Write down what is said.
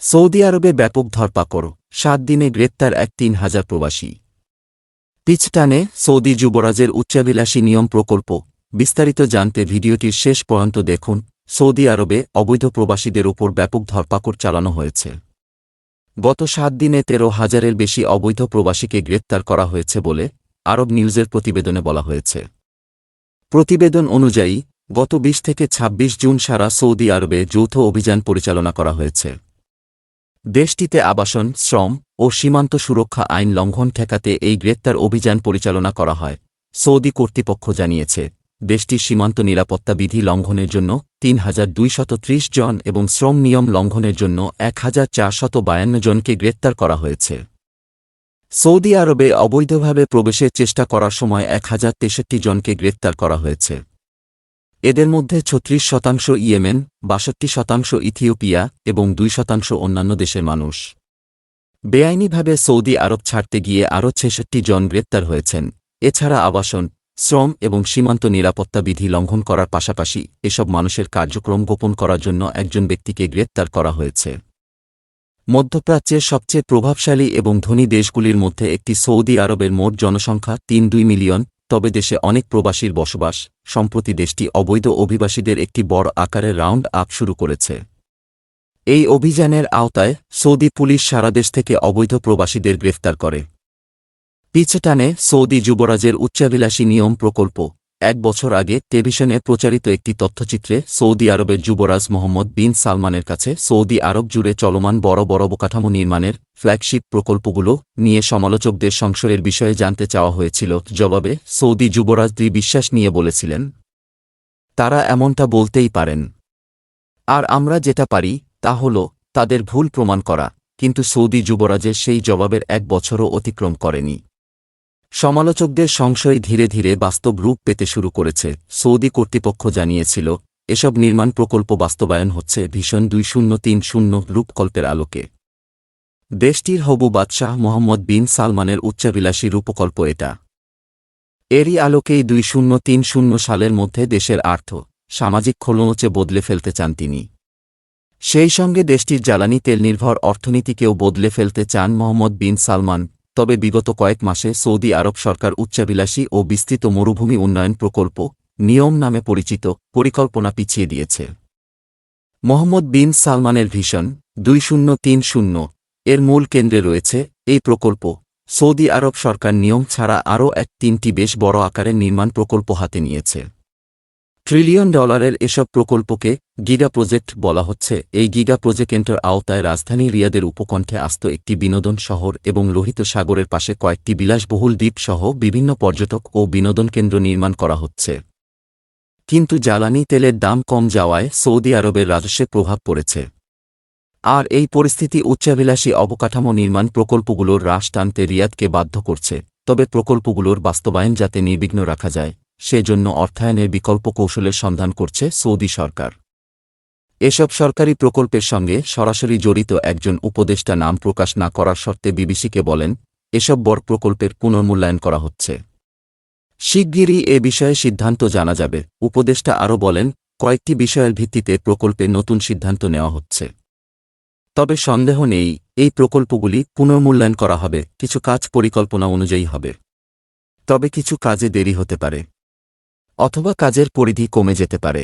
Saudi আরবে ব্যাপক ধরপাকড়, ৭ দিনে গ্রেপ্তার ৩,০০০ প্রবাসী। পিচ টানে সৌদি যুবরাজের উচ্চাভিলাষী নিয়ম প্রকল্প। বিস্তারিত জানতে ভিডিওটির শেষ পর্যন্ত দেখুন। সৌদি আরবে অবৈধ প্রবাসীদের ওপর ব্যাপক ধরপাকড় চালানো হয়েছে। গত ৭ দিনে ১৩,০০০-এর বেশি অবৈধ প্রবাসীকে গ্রেপ্তার করা হয়েছে বলে আরব নিউজের প্রতিবেদনে বলা হয়েছে। প্রতিবেদন অনুযায়ী গত ২০ থেকে ২৬ জুন সারা সৌদি আরবে যৌথ অভিযান পরিচালনা করা হয়েছে। দেশটিতে আবাসন, শ্রম ও সীমান্ত সুরক্ষা আইন লঙ্ঘন ঠেকাতে এই গ্রেপ্তার অভিযান পরিচালনা করা হয়। সৌদি কর্তৃপক্ষ জানিয়েছে, দেশটির সীমান্ত নিরাপত্তা বিধি লঙ্ঘনের জন্য ৩,২৩০ জন এবং শ্রম নিয়ম লঙ্ঘনের জন্য ১,৪৫২ জনকে গ্রেপ্তার করা হয়েছে। সৌদি আরবে অবৈধভাবে প্রবেশের চেষ্টা করার সময় ১,০৬৩ জনকে গ্রেপ্তার করা হয়েছে। এদের মধ্যে ৩৬% ইয়েমেন, ৬২% ইথিওপিয়া এবং ২% অন্যান্য দেশের মানুষ। বেআইনিভাবে সৌদি আরব ছাড়তে গিয়ে আরও ৬৬ জন গ্রেপ্তার হয়েছেন। এছাড়া আবাসন, শ্রম এবং সীমান্ত নিরাপত্তা বিধি লঙ্ঘন করার পাশাপাশি এসব মানুষের কার্যক্রম গোপন করার জন্য একজন ব্যক্তিকে গ্রেপ্তার করা হয়েছে। মধ্যপ্রাচ্যের সবচেয়ে প্রভাবশালী এবং ধনী দেশগুলির মধ্যে একটি সৌদি আরবের মোট জনসংখ্যা ৩.২ মিলিয়ন, তবে দেশে অনেক প্রবাসীর বসবাস। সম্প্রতি দেশটি অবৈধ অভিবাসীদের একটি বড় আকারের রাউন্ড আপ শুরু করেছে। এই অভিযানের আওতায় সৌদি পুলিশ সারা দেশ থেকে অবৈধ প্রবাসীদের গ্রেফতার করে। পিছে টানে সৌদি যুবরাজের উচ্চাভিলাষী নিয়ম প্রকল্প। ১ বছর আগে টেলিভিশনে প্রচারিত একটি তথ্যচিত্রে সৌদি আরবের যুবরাজ মোহাম্মদ বিন সালমানের কাছে সৌদি আরব জুড়ে চলমান বড় বড় অবকাঠামো নির্মাণের ফ্ল্যাগশিপ প্রকল্পগুলো নিয়ে সমালোচকদের সংশয়ের বিষয়ে জানতে চাওয়া হয়েছিল। জবাবে সৌদি যুবরাজ দৃঢ় বিশ্বাস নিয়ে বলেছিলেন, তারা এমনটা বলতেই পারেন, আর আমরা যেটা পারি তা হল তাদের ভুল প্রমাণ করা। কিন্তু সৌদি যুবরাজের সেই জবাবের ১ বছরও অতিক্রম করেনি। সমালোচকদের সংশয় ধীরে ধীরে বাস্তব রূপ পেতে শুরু করেছে। সৌদি কর্তৃপক্ষ জানিয়েছিল, এসব নির্মাণ প্রকল্প বাস্তবায়ন হচ্ছে ভিশন 2030 রূপকল্পের আলোকে। দেশটির হবু বাদশাহ মোহাম্মদ বিন সালমানের উচ্চাভিলাষী রূপকল্প এটা। এরই আলোকেই 2030 সালের মধ্যে দেশের সামাজিক খোলনলচে বদলে ফেলতে চান তিনি। সেই সঙ্গে দেশটির জ্বালানি তেল নির্ভর অর্থনীতিকেও বদলে ফেলতে চান মোহাম্মদ বিন সালমান। তবে বিগত কয়েক মাসে সৌদি আরব সরকার উচ্চাভিলাষী ও বিস্তৃত মরুভূমি উন্নয়ন প্রকল্প নিয়ম নামে পরিচিত পরিকল্পনা পিছিয়ে দিয়েছে। মোহাম্মদ বিন সালমানের ভিশন 2030 এর মূল কেন্দ্রে রয়েছে এই প্রকল্প। সৌদি আরব সরকার নিয়ম ছাড়া আরও 3টি বেশ বড় আকারের নির্মাণ প্রকল্প হাতে নিয়েছে। $1 ট্রিলিয়ন এসব প্রকল্পকে গিগা প্রজেক্ট বলা হচ্ছে। এই গিগা প্রজেক্টের আওতায় রাজধানী রিয়াদের উপকণ্ঠে আস্ত একটি বিনোদন শহর এবং লোহিত সাগরের পাশে কয়েকটি বিলাসবহুল দ্বীপ সহ বিভিন্ন পর্যটক ও বিনোদন কেন্দ্র নির্মাণ করা হচ্ছে। কিন্তু জ্বালানি তেলের দাম কম যাওয়ায় সৌদি আরবের রাজস্বে প্রভাব পড়েছে। আর এই পরিস্থিতি উচ্চাভিলাষী অবকাঠামো নির্মাণ প্রকল্পগুলোর হ্রাস টানতে রিয়াদকে বাধ্য করছে। তবে প্রকল্পগুলোর বাস্তবায়ন যাতে নির্বিঘ্ন রাখা যায়, সেজন্য অর্থায়নের বিকল্প কৌশলের সন্ধান করছে সৌদি সরকার। এসব সরকারি প্রকল্পের সঙ্গে সরাসরি জড়িত একজন উপদেষ্টা নাম প্রকাশ না করার শর্তে বিবিসিকে বলেন, এসব বড় প্রকল্পের পুনর্মূল্যায়ন করা হচ্ছে। শিগগিরই এ বিষয়ে সিদ্ধান্ত জানা যাবে। উপদেষ্টা আরও বলেন, কয়েকটি বিষয়ের ভিত্তিতে প্রকল্পে নতুন সিদ্ধান্ত নেওয়া হচ্ছে। তবে সন্দেহ নেই, এই প্রকল্পগুলি পুনর্মূল্যায়ন করা হবে। কিছু কাজ পরিকল্পনা অনুযায়ী হবে, তবে কিছু কাজে দেরি হতে পারে অথবা কাজের পরিধি কমে যেতে পারে।